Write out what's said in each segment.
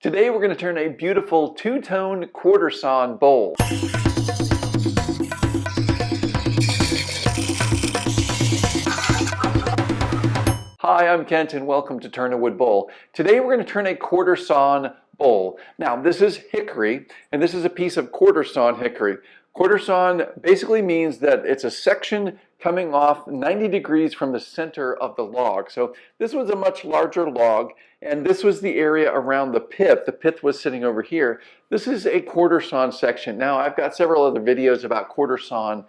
Today we're going to turn a beautiful two-tone quarter-sawn bowl. Hi, I'm Kent and welcome to Turn a Wood Bowl. Today we're going to turn a quarter-sawn bowl. Now this is hickory and this is a piece of quarter-sawn hickory. Quarter-sawn basically means that it's a section coming off 90 degrees from the center of the log. So this was a much larger log and this was the area around the pith. The pith was sitting over here. This is a quarter-sawn section. Now I've got several other videos about quarter-sawn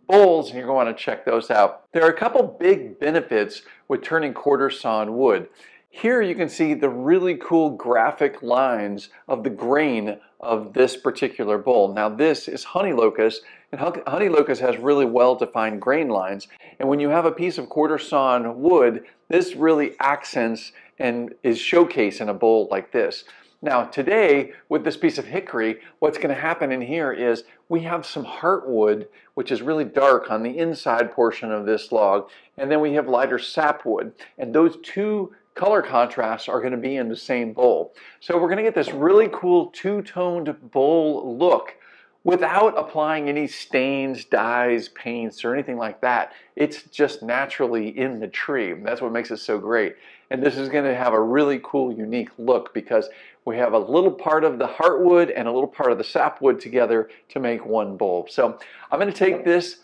bowls and you're going to want to check those out. There are a couple big benefits with turning quarter-sawn wood. Here you can see the really cool graphic lines of the grain of this particular bowl. Now this is honey locust, and honey locust has really well-defined grain lines. And when you have a piece of quarter-sawn wood, this really accents and is showcased in a bowl like this. Now today, with this piece of hickory, what's going to happen in here is we have some heartwood, which is really dark on the inside portion of this log, and then we have lighter sapwood. And those two color contrasts are going to be in the same bowl. So we're going to get this really cool two-toned bowl look without applying any stains, dyes, paints, or anything like that. It's just naturally in the tree. That's what makes it so great. And this is going to have a really cool, unique look because we have a little part of the heartwood and a little part of the sapwood together to make one bowl. So I'm going to take this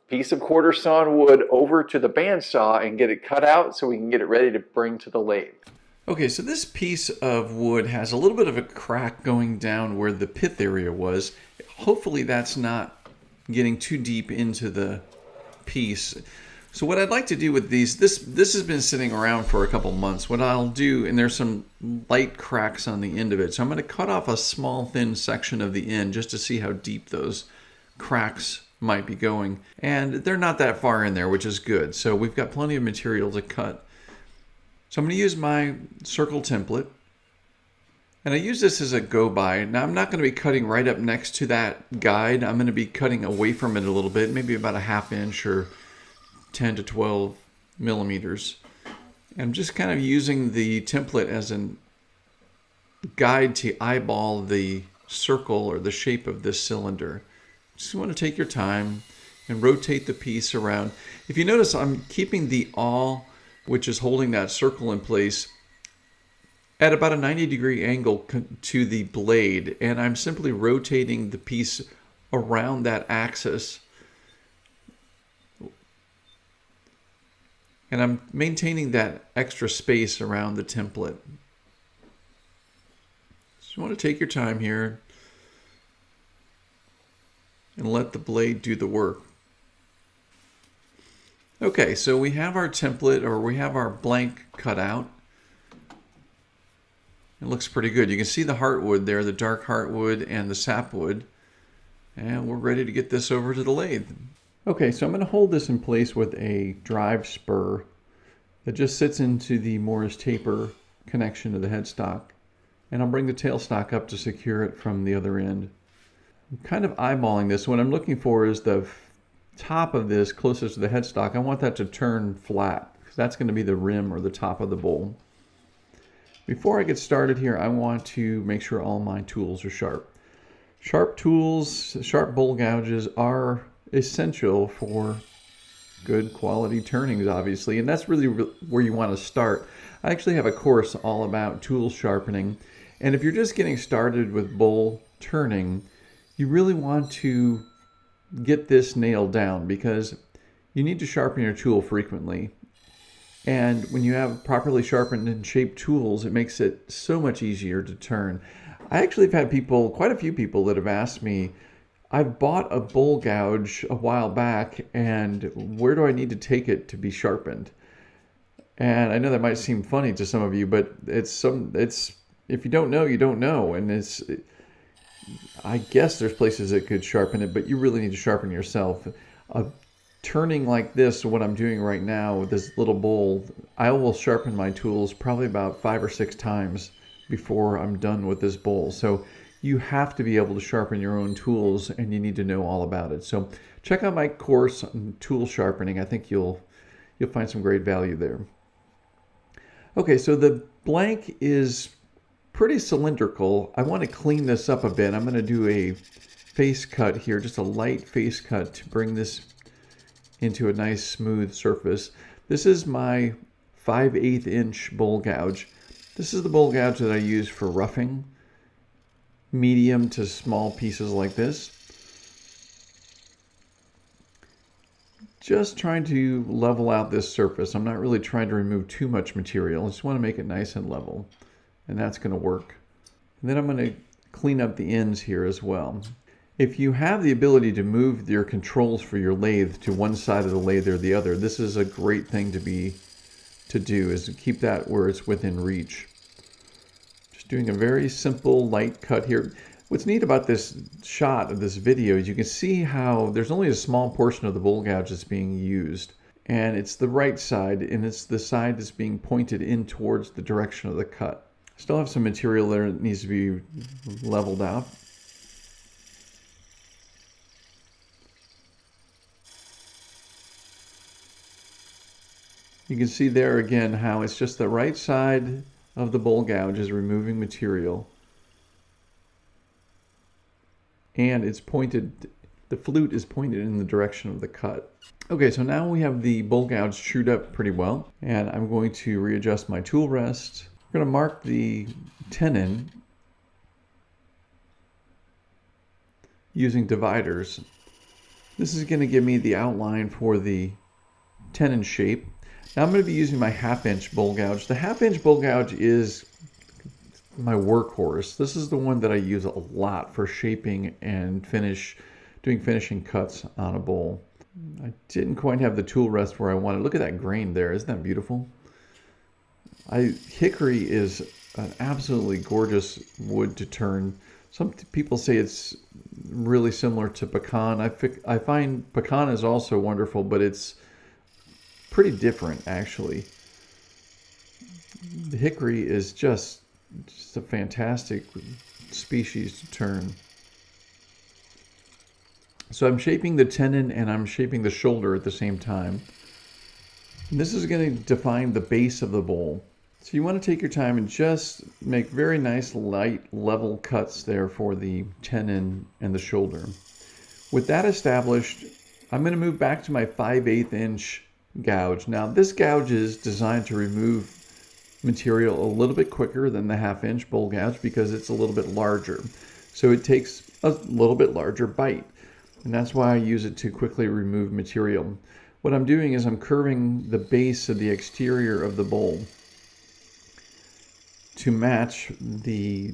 piece of quarter-sawn wood over to the bandsaw and get it cut out so we can get it ready to bring to the lathe. Okay, so this piece of wood has a little bit of a crack going down where the pith area was. Hopefully that's not getting too deep into the piece. So what I'd like to do with these, this has been sitting around for a couple months. What I'll do, and there's some light cracks on the end of it, so I'm going to cut off a small thin section of the end just to see how deep those cracks might be going. And they're not that far in there, which is good. So we've got plenty of material to cut. So I'm going to use my circle template. And I use this as a go-by. Now I'm not going to be cutting right up next to that guide. I'm going to be cutting away from it a little bit, maybe about a ½ inch or 10 to 12 millimeters. And I'm just kind of using the template as a guide to eyeball the circle or the shape of this cylinder. Just want to take your time and rotate the piece around. If you notice, I'm keeping the awl, which is holding that circle in place, at about a 90-degree angle to the blade, and I'm simply rotating the piece around that axis. And I'm maintaining that extra space around the template. So you want to take your time here and let the blade do the work. Okay, so we have our template, or we have our blank cut out. It looks pretty good. You can see the heartwood there, the dark heartwood and the sapwood. And we're ready to get this over to the lathe. Okay, so I'm going to hold this in place with a drive spur that just sits into the Morris taper connection to the headstock. And I'll bring the tailstock up to secure it from the other end. I'm kind of eyeballing this. What I'm looking for is the top of this closest to the headstock. I want that to turn flat because that's going to be the rim or the top of the bowl. Before I get started here, I want to make sure all my tools are sharp. Sharp tools, sharp bowl gouges are essential for good quality turnings, obviously, and that's really where you want to start. I actually have a course all about tool sharpening, and if you're just getting started with bowl turning, you really want to get this nailed down because you need to sharpen your tool frequently. And when you have properly sharpened and shaped tools, it makes it so much easier to turn. I actually have had people, quite a few people, that have asked me, I've bought a bowl gouge a while back, and where do I need to take it to be sharpened? And I know that might seem funny to some of you, but it's if you don't know, you don't know. And I guess there's places that could sharpen it, but you really need to sharpen yourself. Turning like this, what I'm doing right now with this little bowl, I will sharpen my tools probably about 5 or 6 times before I'm done with this bowl. So you have to be able to sharpen your own tools, and you need to know all about it. So check out my course on tool sharpening. I think you'll find some great value there. Okay, so the blank is pretty cylindrical. I want to clean this up a bit. I'm going to do a face cut here, just a light face cut to bring this into a nice smooth surface. This is my 5/8 inch bowl gouge. This is the bowl gouge that I use for roughing medium to small pieces like this. Just trying to level out this surface. I'm not really trying to remove too much material. I just want to make it nice and level. And that's going to work. And then I'm going to clean up the ends here as well. If you have the ability to move your controls for your lathe to one side of the lathe or the other, this is a great thing to do, is to keep that where it's within reach. Just doing a very simple light cut here. What's neat about this shot of this video is you can see how there's only a small portion of the bowl gouge that's being used. And it's the right side, and it's the side that's being pointed in towards the direction of the cut. Still have some material there that needs to be leveled out. You can see there again how it's just the right side of the bowl gouge is removing material. And it's pointed, the flute is pointed in the direction of the cut. Okay, so now we have the bowl gouge trued up pretty well. And I'm going to readjust my tool rest. We're going to mark the tenon using dividers. This is going to give me the outline for the tenon shape. Now I'm going to be using my 1/2 inch bowl gouge. The 1/2 inch bowl gouge is my workhorse. This is the one that I use a lot for shaping and doing finishing cuts on a bowl. I didn't quite have the tool rest where I wanted. Look at that grain there. Isn't that beautiful? Hickory is an absolutely gorgeous wood to turn. Some people say it's really similar to pecan. I find pecan is also wonderful, but it's pretty different actually. The hickory is just a fantastic species to turn. So I'm shaping the tenon and I'm shaping the shoulder at the same time. And this is going to define the base of the bowl. So you want to take your time and just make very nice light level cuts there for the tenon and the shoulder. With that established, I'm going to move back to my 5/8 inch gouge. Now this gouge is designed to remove material a little bit quicker than the 1/2 inch bowl gouge because it's a little bit larger. So it takes a little bit larger bite. And that's why I use it to quickly remove material. What I'm doing is I'm curving the base of the exterior of the bowl to match the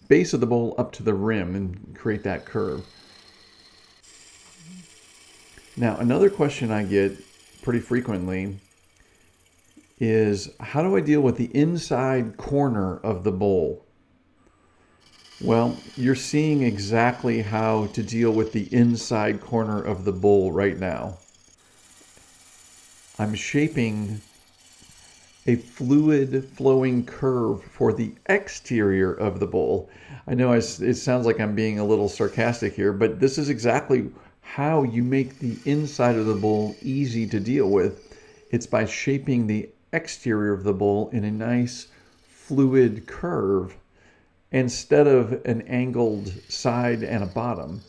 base of the bowl up to the rim and create that curve. Now, another question I get pretty frequently is, how do I deal with the inside corner of the bowl? Well, you're seeing exactly how to deal with the inside corner of the bowl right now. I'm shaping a fluid flowing curve for the exterior of the bowl. I know it sounds like I'm being a little sarcastic here, but this is exactly how you make the inside of the bowl easy to deal with. It's by shaping the exterior of the bowl in a nice fluid curve instead of an angled side and a bottom.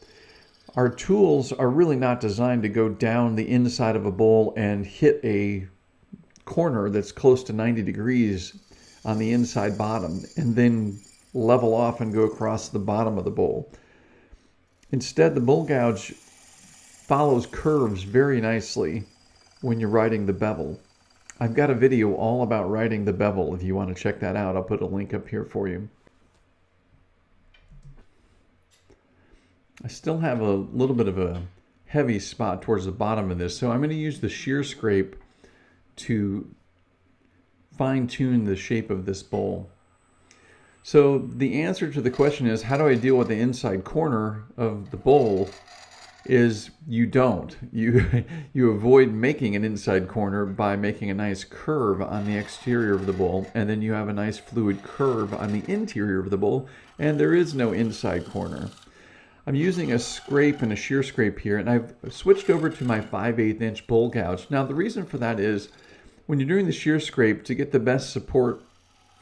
Our tools are really not designed to go down the inside of a bowl and hit a corner that's close to 90 degrees on the inside bottom and then level off and go across the bottom of the bowl. Instead, the bowl gouge follows curves very nicely when you're riding the bevel. I've got a video all about riding the bevel. If you want to check that out, I'll put a link up here for you. I still have a little bit of a heavy spot towards the bottom of this, so I'm going to use the shear scrape to fine-tune the shape of this bowl. So the answer to the question is, how do I deal with the inside corner of the bowl? Is you don't. You avoid making an inside corner by making a nice curve on the exterior of the bowl, and then you have a nice fluid curve on the interior of the bowl, and there is no inside corner. I'm using a scrape and a shear scrape here, and I've switched over to my 5/8 inch bowl gouge. Now the reason for that is, when you're doing the shear scrape, to get the best support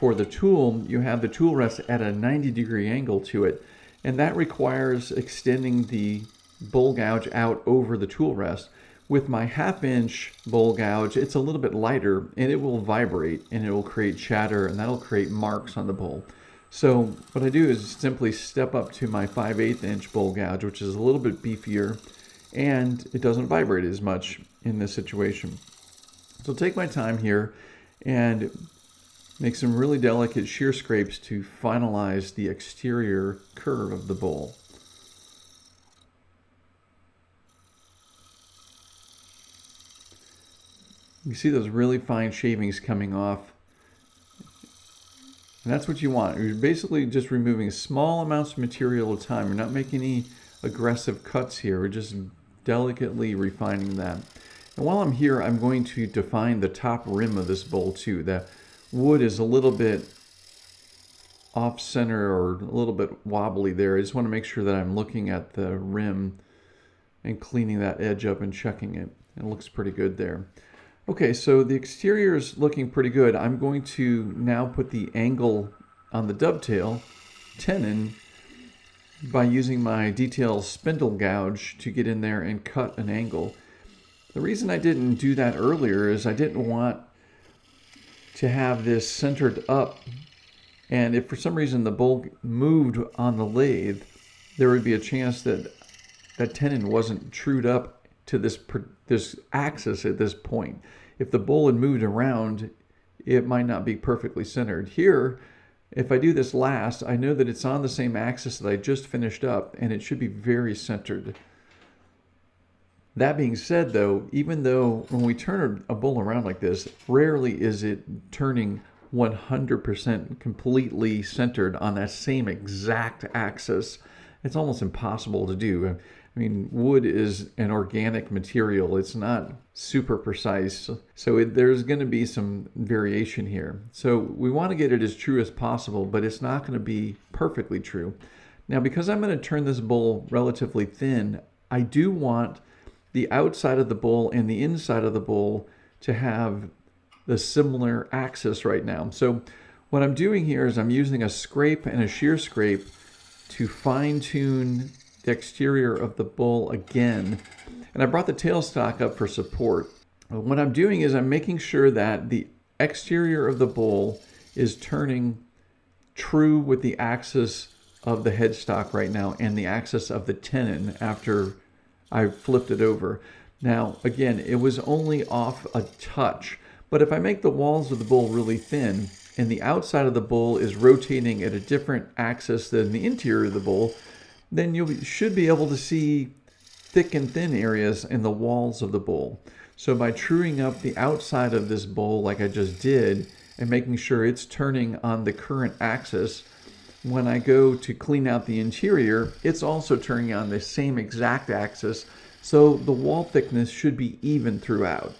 for the tool, you have the tool rest at a 90-degree angle to it, and that requires extending the bowl gouge out over the tool rest. With my 1/2-inch bowl gouge, it's a little bit lighter, and it will vibrate, and it will create chatter, and that'll create marks on the bowl. So what I do is simply step up to my 5/8-inch bowl gouge, which is a little bit beefier, and it doesn't vibrate as much in this situation. So take my time here and make some really delicate shear scrapes to finalize the exterior curve of the bowl. You see those really fine shavings coming off. And that's what you want. You're basically just removing small amounts of material at a time. You're not making any aggressive cuts here. We're just delicately refining that. And while I'm here, I'm going to define the top rim of this bowl too. The wood is a little bit off center or a little bit wobbly there. I just want to make sure that I'm looking at the rim and cleaning that edge up and checking it. It looks pretty good there. Okay, so the exterior is looking pretty good. I'm going to now put the angle on the dovetail tenon by using my detail spindle gouge to get in there and cut an angle. The reason I didn't do that earlier is I didn't want to have this centered up, and if for some reason the bowl moved on the lathe, there would be a chance that that tenon wasn't trued up to this axis at this point. If the bowl had moved around, it might not be perfectly centered. Here, if I do this last, I know that it's on the same axis that I just finished up, and it should be very centered. That being said, though, even though when we turn a bowl around like this, rarely is it turning 100% completely centered on that same exact axis. It's almost impossible to do. I mean, wood is an organic material. It's not super precise. So there's going to be some variation here. So we want to get it as true as possible, but it's not going to be perfectly true. Now, because I'm going to turn this bowl relatively thin, I do want the outside of the bowl and the inside of the bowl to have the similar axis right now. So what I'm doing here is I'm using a scrape and a shear scrape to fine-tune the exterior of the bowl again. And I brought the tailstock up for support. What I'm doing is I'm making sure that the exterior of the bowl is turning true with the axis of the headstock right now and the axis of the tenon after I flipped it over. Now, again, it was only off a touch, but if I make the walls of the bowl really thin and the outside of the bowl is rotating at a different axis than the interior of the bowl, then you should be able to see thick and thin areas in the walls of the bowl. So by truing up the outside of this bowl like I just did and making sure it's turning on the current axis, when I go to clean out the interior, it's also turning on the same exact axis, so the wall thickness should be even throughout.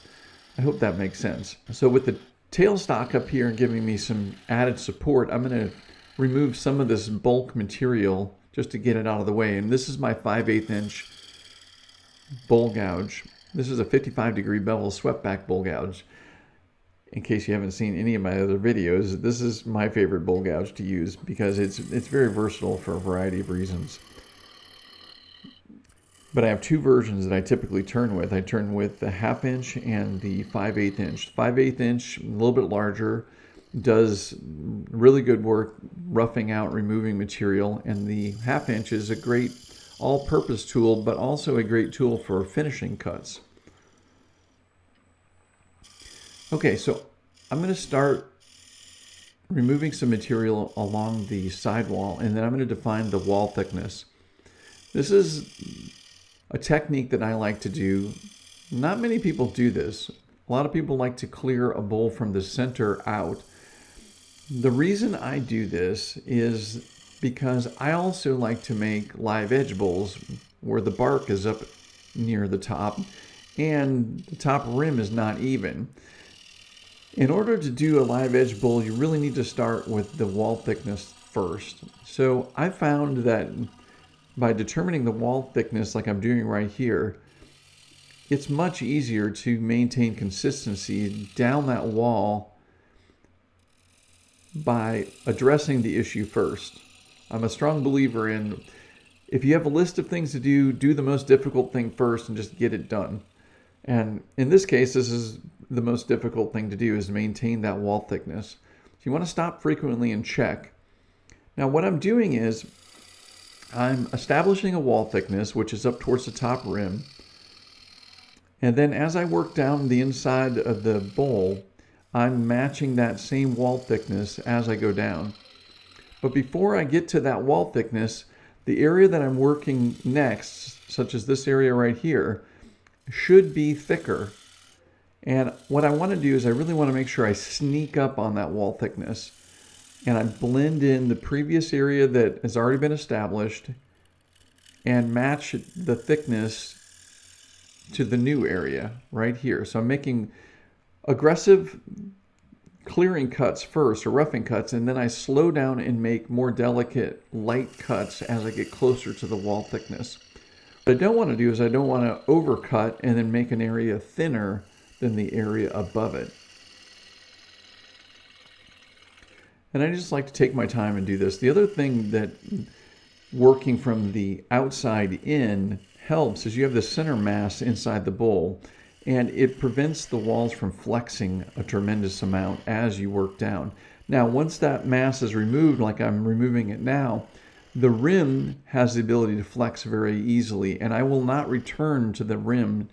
I hope that makes sense. So with the tailstock up here and giving me some added support, I'm going to remove some of this bulk material just to get it out of the way. And this is my 5/8-inch bowl gouge. This is a 55-degree bevel swept back bowl gouge. In case you haven't seen any of my other videos, this is my favorite bowl gouge to use because it's very versatile for a variety of reasons. But I have two versions that I typically turn with. I turn with the 1/2-inch and the 5/8-inch. 5/8-inch, a little bit larger, does really good work roughing out, removing material, and the 1/2-inch is a great all-purpose tool, but also a great tool for finishing cuts. Okay, so I'm going to start removing some material along the sidewall, and then I'm going to define the wall thickness. This is a technique that I like to do. Not many people do this. A lot of people like to clear a bowl from the center out. The reason I do this is because I also like to make live edge bowls where the bark is up near the top and the top rim is not even. In order to do a live edge bowl, you really need to start with the wall thickness first. So I found that by determining the wall thickness like I'm doing right here, it's much easier to maintain consistency down that wall by addressing the issue first. I'm a strong believer in, if you have a list of things to do, do the most difficult thing first and just get it done. And in this case, this is the most difficult thing to do, is to maintain that wall thickness. So you want to stop frequently and check. Now what I'm doing is I'm establishing a wall thickness, which is up towards the top rim. And then as I work down the inside of the bowl, I'm matching that same wall thickness as I go down. But before I get to that wall thickness, the area that I'm working next, such as this area right here, should be thicker. And what I want to do is I really want to make sure I sneak up on that wall thickness. And I blend in the previous area that has already been established and match the thickness to the new area right here. So I'm making aggressive clearing cuts first, or roughing cuts, and then I slow down and make more delicate light cuts as I get closer to the wall thickness. What I don't want to do is I don't want to overcut and then make an area thinner than the area above it. And I just like to take my time and do this. The other thing that working from the outside in helps is you have the center mass inside the bowl, and it prevents the walls from flexing a tremendous amount as you work down. Now, once that mass is removed, like I'm removing it now, the rim has the ability to flex very easily, and I will not return to the rim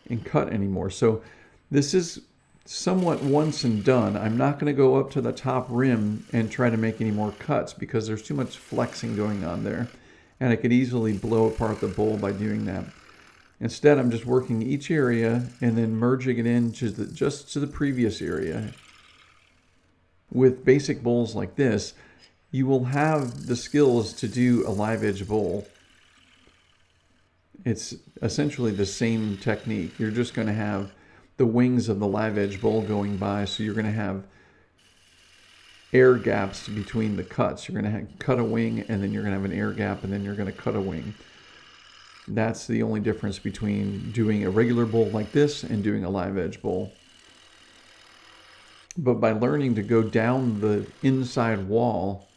and cut anymore. So this is somewhat once and done. I'm not going to go up to the top rim and try to make any more cuts because there's too much flexing going on there, and I could easily blow apart the bowl by doing that. Instead, I'm just working each area and then merging it into just to the previous area. With basic bowls like this, you will have the skills to do a live edge bowl. It's essentially the same technique. You're just going to have the wings of the live edge bowl going by, so you're going to have air gaps between the cuts. You're going to cut a wing, and then you're going to have an air gap, and then you're going to cut a wing. That's the only difference between doing a regular bowl like this and doing a live edge bowl. But by learning to go down the inside wall,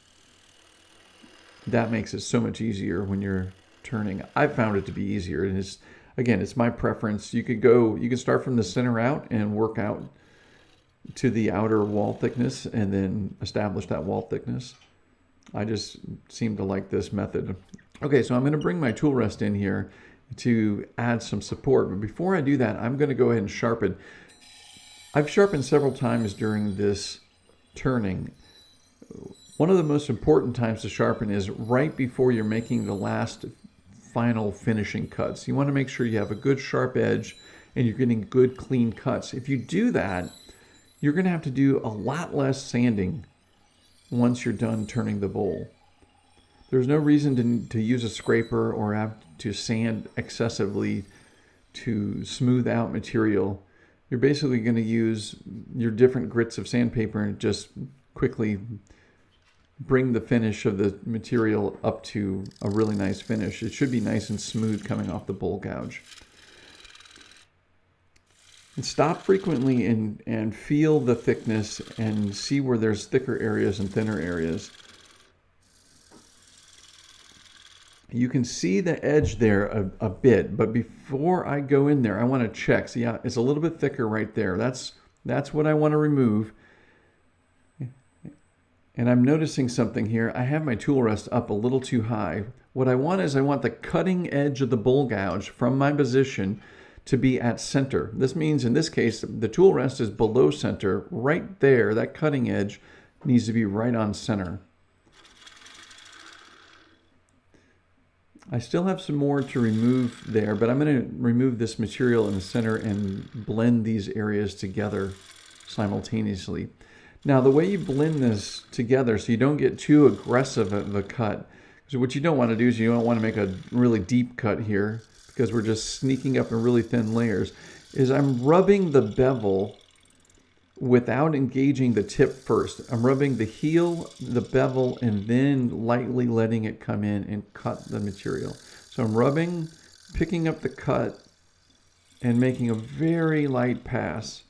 that makes it so much easier when you're turning. I've found it to be easier, and it's my preference. You can start from the center out and work out to the outer wall thickness and then establish that wall thickness. I just seem to like this method. Okay, so I'm going to bring my tool rest in here to add some support. But before I do that, I'm going to go ahead and sharpen. I've sharpened several times during this turning. One of the most important times to sharpen is right before you're making the last final finishing cuts. You want to make sure you have a good sharp edge and you're getting good clean cuts. If you do that, you're going to have to do a lot less sanding once you're done turning the bowl. There's no reason to use a scraper or have to sand excessively to smooth out material. You're basically going to use your different grits of sandpaper and just quickly bring the finish of the material up to a really nice finish. It should be nice and smooth coming off the bowl gouge. And stop frequently and feel the thickness and see where there's thicker areas and thinner areas. You can see the edge there a bit, but before I go in there, I want to check. See, yeah, it's a little bit thicker right there. That's what I want to remove. And I'm noticing something here. I have my tool rest up a little too high. What I want is I want the cutting edge of the bowl gouge from my position to be at center. This means in this case, the tool rest is below center. Right there, that cutting edge needs to be right on center. I still have some more to remove there, but I'm going to remove this material in the center and blend these areas together simultaneously. Now, the way you blend this together so you don't get too aggressive of a cut, because what you don't want to do is you don't want to make a really deep cut here because we're just sneaking up in really thin layers, is I'm rubbing the bevel without engaging the tip first. I'm rubbing the heel, the bevel, and then lightly letting it come in and cut the material. So I'm rubbing, picking up the cut, and making a very light pass.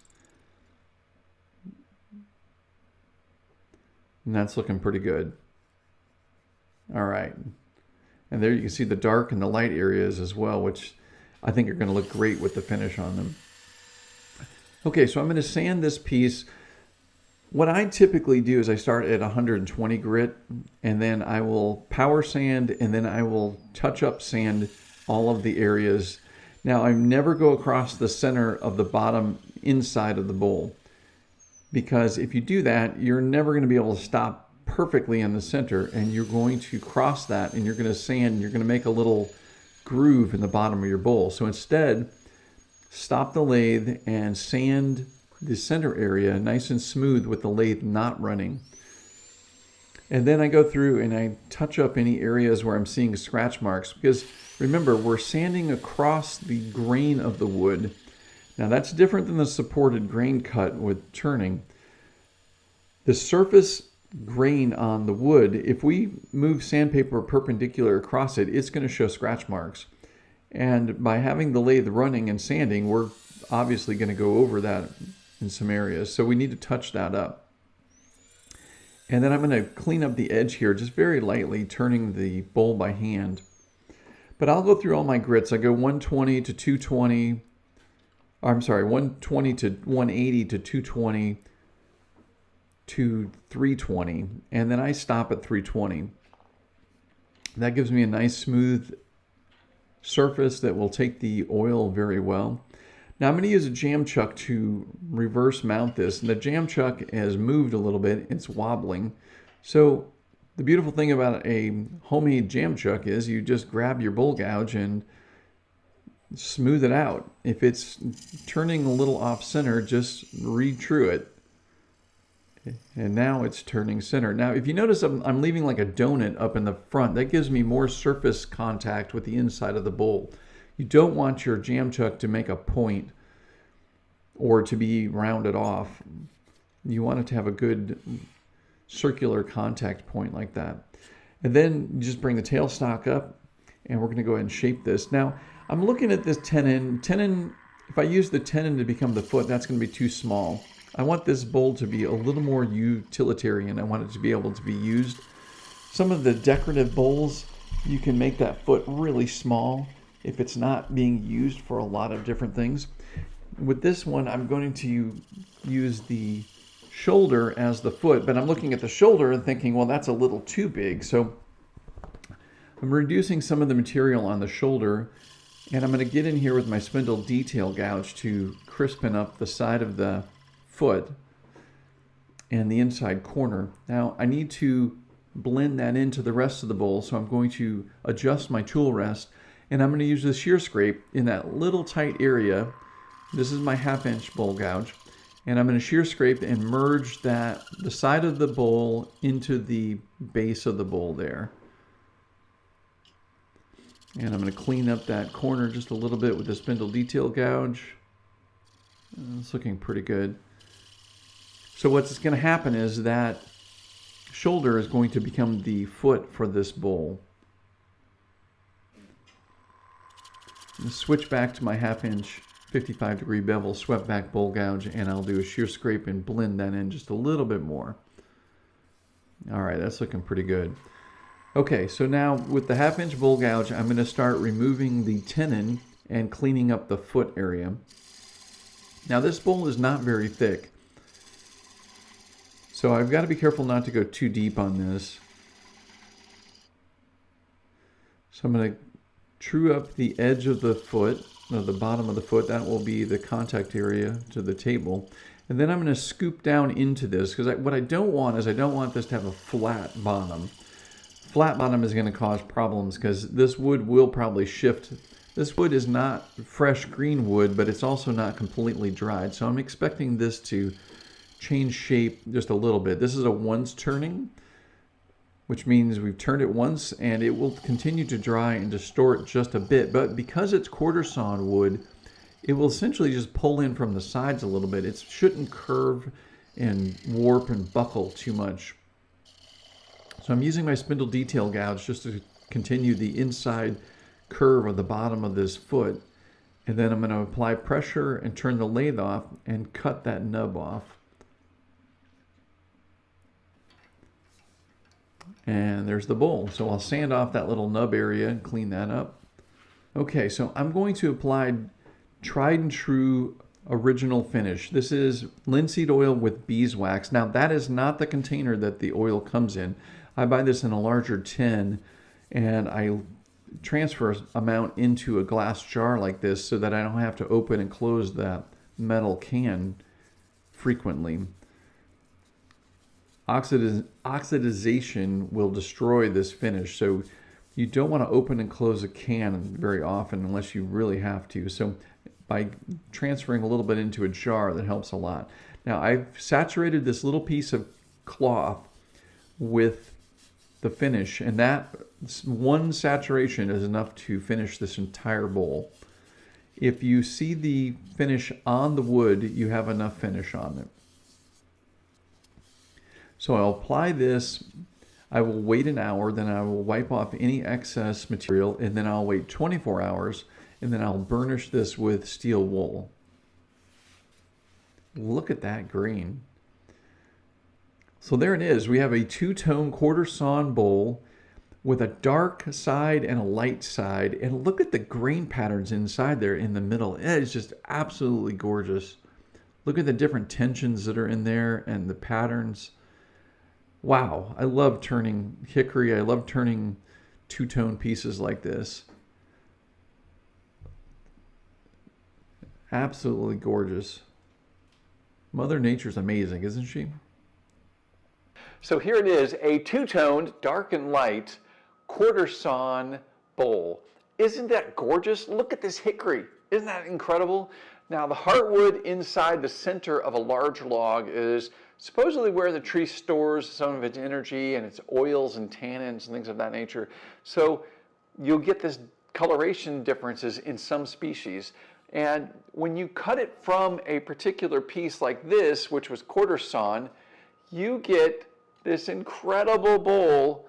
And that's looking pretty good. All right. And there you can see the dark and the light areas as well, which I think are going to look great with the finish on them. Okay, so I'm going to sand this piece. What I typically do is I start at 120 grit, and then I will power sand, and then I will touch up sand all of the areas. Now, I never go across the center of the bottom inside of the bowl, because if you do that, you're never going to be able to stop perfectly in the center, and you're going to cross that, and you're going to sand, you're going to make a little groove in the bottom of your bowl. So instead, stop the lathe and sand the center area nice and smooth with the lathe not running. And then I go through and I touch up any areas where I'm seeing scratch marks, because remember, we're sanding across the grain of the wood. Now that's different than the supported grain cut with turning. The surface grain on the wood, if we move sandpaper perpendicular across it, it's going to show scratch marks. And by having the lathe running and sanding, we're obviously going to go over that in some areas. So we need to touch that up. And then I'm going to clean up the edge here just very lightly, turning the bowl by hand. But I'll go through all my grits. I go 120 to 220. I'm sorry, 120 to 180 to 220 to 320. And then I stop at 320. That gives me a nice smooth surface that will take the oil very well. Now I'm going to use a jam chuck to reverse mount this, and the jam chuck has moved a little bit. It's wobbling. So the beautiful thing about a homemade jam chuck is you just grab your bowl gouge and smooth it out. If it's turning a little off center, just re-true it. And now it's turning center. Now if you notice I'm leaving like a donut up in the front, that gives me more surface contact with the inside of the bowl. You don't want your jam chuck to make a point or to be rounded off. You want it to have a good circular contact point like that. And then you just bring the tailstock up, and we're going to go ahead and shape this. Now, I'm looking at this tenon. If I use the tenon to become the foot, that's going to be too small. I want this bowl to be a little more utilitarian. I want it to be able to be used. Some of the decorative bowls, you can make that foot really small if it's not being used for a lot of different things. With this one, I'm going to use the shoulder as the foot, but I'm looking at the shoulder and thinking, well, that's a little too big. So I'm reducing some of the material on the shoulder, and I'm going to get in here with my spindle detail gouge to crispen up the side of the foot and the inside corner. Now I need to blend that into the rest of the bowl, so I'm going to adjust my tool rest, and I'm going to use the shear scrape in that little tight area. This is my 1/2 inch bowl gouge, and I'm going to shear scrape and merge the side of the bowl into the base of the bowl there. And I'm going to clean up that corner just a little bit with the spindle detail gouge. It's looking pretty good. So what's going to happen is that shoulder is going to become the foot for this bowl. I'm going to switch back to my 1/2 inch 55-degree bevel swept back bowl gouge, and I'll do a shear scrape and blend that in just a little bit more. All right, that's looking pretty good. Okay, so now with the 1/2 inch bowl gouge, I'm going to start removing the tenon and cleaning up the foot area. Now this bowl is not very thick, so I've got to be careful not to go too deep on this. So I'm going to true up the edge of the foot, the bottom of the foot. That will be the contact area to the table. And then I'm going to scoop down into this, because what I don't want is I don't want this to have a flat bottom. Flat bottom is going to cause problems because this wood will probably shift. This wood is not fresh green wood, but it's also not completely dried. So I'm expecting this to change shape just a little bit. This is a once turning, which means we've turned it once and it will continue to dry and distort just a bit. But because it's quarter sawn wood, it will essentially just pull in from the sides a little bit. It shouldn't curve and warp and buckle too much. So I'm using my spindle detail gouge just to continue the inside curve of the bottom of this foot. And then I'm going to apply pressure and turn the lathe off and cut that nub off. And there's the bowl. So I'll sand off that little nub area and clean that up. Okay, so I'm going to apply tried and true original finish. This is linseed oil with beeswax. Now that is not the container that the oil comes in. I buy this in a larger tin and I transfer amount into a glass jar like this so that I don't have to open and close that metal can frequently. Oxidization will destroy this finish, so you don't want to open and close a can very often unless you really have to. So by transferring a little bit into a jar, that helps a lot. Now I've saturated this little piece of cloth with the finish, and that one saturation is enough to finish this entire bowl. If you see the finish on the wood, you have enough finish on it. So I'll apply this, I will wait an hour, then I will wipe off any excess material, and then I'll wait 24 hours, and then I'll burnish this with steel wool. Look at that green. So there it is. We have a two-tone quarter-sawn bowl with a dark side and a light side, and look at the grain patterns inside there in the middle. It is just absolutely gorgeous. Look at the different tensions that are in there and the patterns. Wow, I love turning hickory. I love turning two-tone pieces like this. Absolutely gorgeous. Mother Nature's amazing, isn't she? So here it is, a two-toned, dark and light, quarter-sawn bowl. Isn't that gorgeous? Look at this hickory. Isn't that incredible? Now the heartwood inside the center of a large log is supposedly where the tree stores some of its energy and its oils and tannins and things of that nature. So you'll get this coloration differences in some species. And when you cut it from a particular piece like this, which was quarter sawn, you get this incredible bowl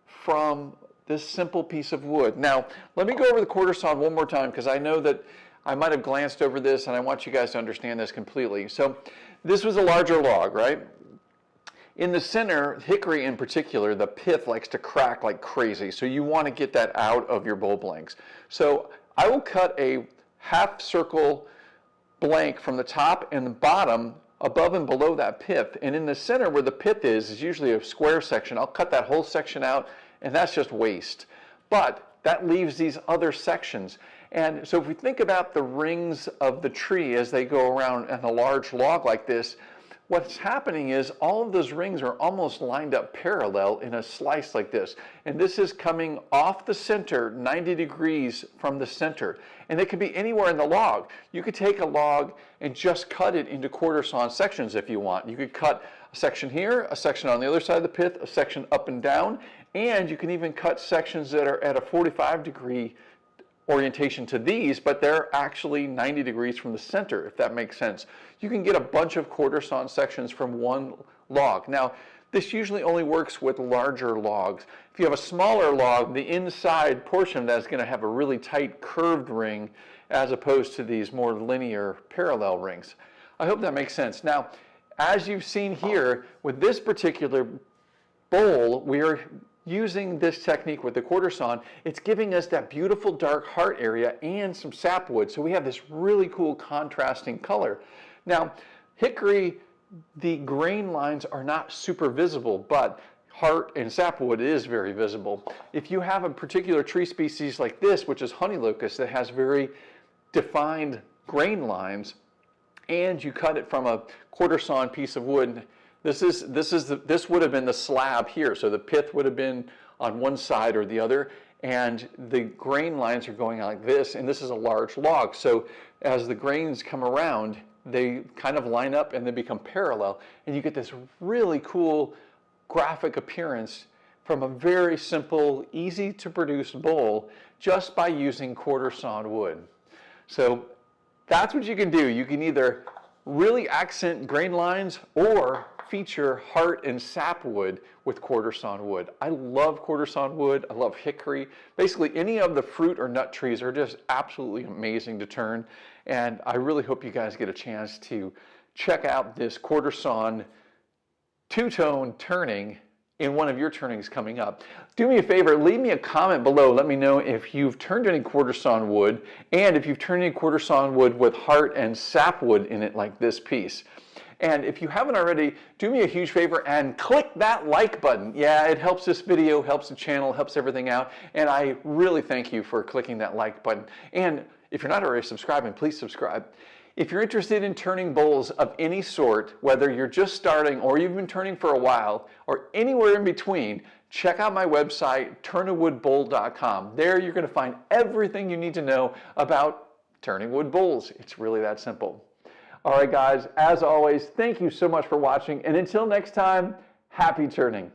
from this simple piece of wood. Now, let me go over the quarter sawn one more time because I know that I might have glanced over this and I want you guys to understand this completely. So this was a larger log, right? In the center, hickory in particular, the pith likes to crack like crazy. So you want to get that out of your bowl blanks. So I will cut a half circle blank from the top and the bottom above and below that pith. And in the center where the pith is usually a square section. I'll cut that whole section out and that's just waste. But that leaves these other sections. And so if we think about the rings of the tree as they go around in a large log like this, what's happening is all of those rings are almost lined up parallel in a slice like this. And this is coming off the center 90 degrees from the center. And it could be anywhere in the log. You could take a log and just cut it into quarter sawn sections if you want. You could cut a section here, a section on the other side of the pith, a section up and down, and you can even cut sections that are at a 45-degree orientation to these, but they're actually 90 degrees from the center, if that makes sense. You can get a bunch of quarter sawn sections from one log. Now, this usually only works with larger logs. If you have a smaller log, the inside portion of that is going to have a really tight curved ring as opposed to these more linear parallel rings. I hope that makes sense. Now, as you've seen here, with this particular bowl, we are using this technique with the quarter sawn. It's giving us that beautiful dark heart area and some sapwood. So we have this really cool contrasting color. Now, hickory, the grain lines are not super visible, but heart and sapwood is very visible. If you have a particular tree species like this, which is honey locust, that has very defined grain lines, and you cut it from a quarter sawn piece of wood, this would have been the slab here. So the pith would have been on one side or the other, and the grain lines are going like this, and this is a large log. So as the grains come around, they kind of line up and they become parallel, and you get this really cool graphic appearance from a very simple, easy to produce bowl just by using quarter sawn wood. So that's what you can do. You can either really accent grain lines or feature heart and sapwood with quarter sawn wood. I love quarter sawn wood. I love hickory. Basically, any of the fruit or nut trees are just absolutely amazing to turn. And I really hope you guys get a chance to check out this quarter sawn two-tone turning in one of your turnings coming up. Do me a favor, leave me a comment below. Let me know if you've turned any quarter sawn wood and if you've turned any quarter sawn wood with heart and sapwood in it like this piece. And if you haven't already, do me a huge favor and click that like button. Yeah, it helps this video, helps the channel, helps everything out. And I really thank you for clicking that like button. And if you're not already subscribing, please subscribe. If you're interested in turning bowls of any sort, whether you're just starting or you've been turning for a while or anywhere in between, check out my website, turnawoodbowl.com. There you're going to find everything you need to know about turning wood bowls. It's really that simple. All right, guys, as always, thank you so much for watching. And until next time, happy turning.